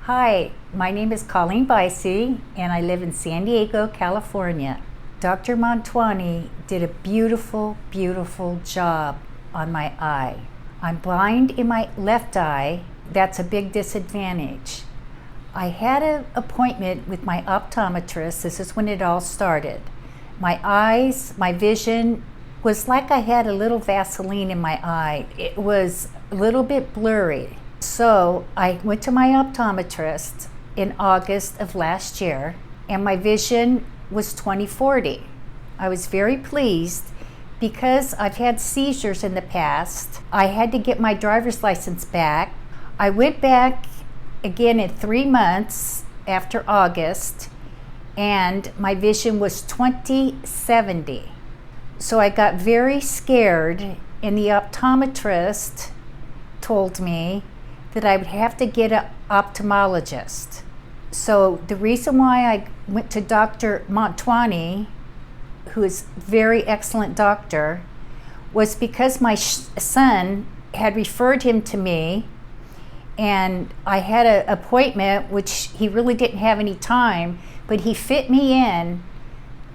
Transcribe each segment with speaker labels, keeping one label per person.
Speaker 1: Hi, my name is Colleen and I live in San Diego, California. Dr. Motwani did a beautiful, beautiful job on my eye. I'm blind in my left eye. That's a big disadvantage. I had an appointment with my optometrist. This is when it all started. My eyes, my vision was like I had a little Vaseline in my eye. It was a little bit blurry. So I went to my optometrist in August of last year, and my vision was 20/40. I was very pleased because I've had seizures in the past. I had to get my driver's license back. I went back again in 3 months after August, and my vision was 20/70. So I got very scared, and the optometrist told me that I would have to get an ophthalmologist. So the reason why I went to Dr. Motwani, who is a very excellent doctor, was because my son had referred him to me, and I had an appointment, which he really didn't have any time, but he fit me in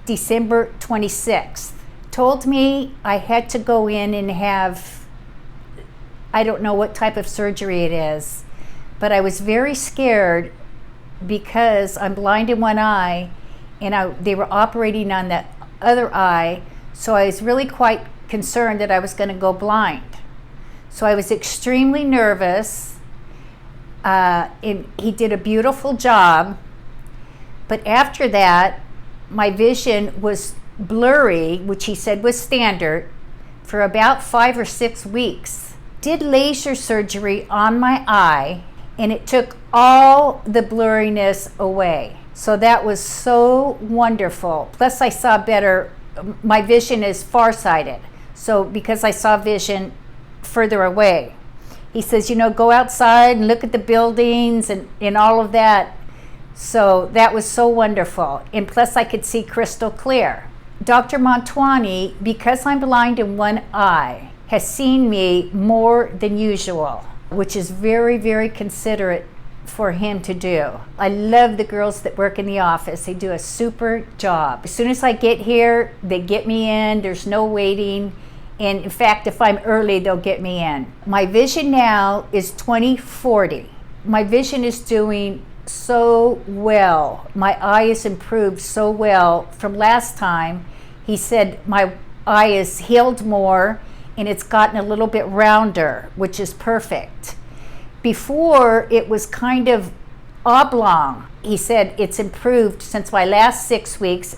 Speaker 1: December 26th. Told me I had to go in and have, I don't know what type of surgery it is, but I was very scared because I'm blind in one eye, and they were operating on the other eye, so I was really quite concerned that I was going to go blind. So I was extremely nervous, and he did a beautiful job, but after that, my vision was blurry, which he said was standard, for about 5 or 6 weeks. Did laser surgery on my eye, and it took all the blurriness away. So that was so wonderful. Plus I saw better. My vision is farsighted, so because I saw vision further away. He says, go outside and look at the buildings and all of that. So that was so wonderful. And plus I could see crystal clear. Dr. Motwani, because I'm blind in one eye, has seen me more than usual, which is very, very considerate for him to do. I love the girls that work in the office. They do a super job. As soon as I get here, they get me in. There's no waiting. And in fact, if I'm early, they'll get me in. My vision now is 20/40. My vision is doing so well. My eye is improved so well from last time. He said my eye is healed more, and it's gotten a little bit rounder, which is perfect. Before, it was kind of oblong. He said it's improved since my last 6 weeks.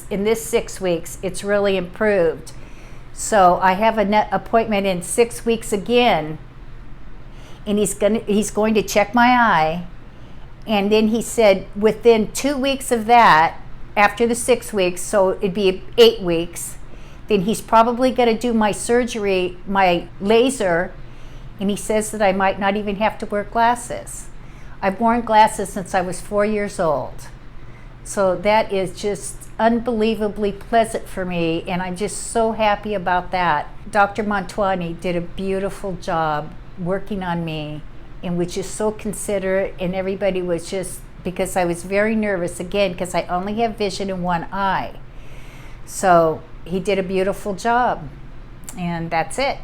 Speaker 1: In this 6 weeks, it's really improved. So I have an appointment in 6 weeks again, and he's going to check my eye. And then he said within 2 weeks of that, after the 6 weeks, so it'd be 8 weeks, then he's probably going to do my surgery, my laser, and he says that I might not even have to wear glasses. I've worn glasses since I was 4 years old. So that is just unbelievably pleasant for me, and I'm just so happy about that. Dr. Motwani did a beautiful job working on me, and was just so considerate, and everybody was just, because I was very nervous, again, because I only have vision in one eye. So he did a beautiful job, and that's it.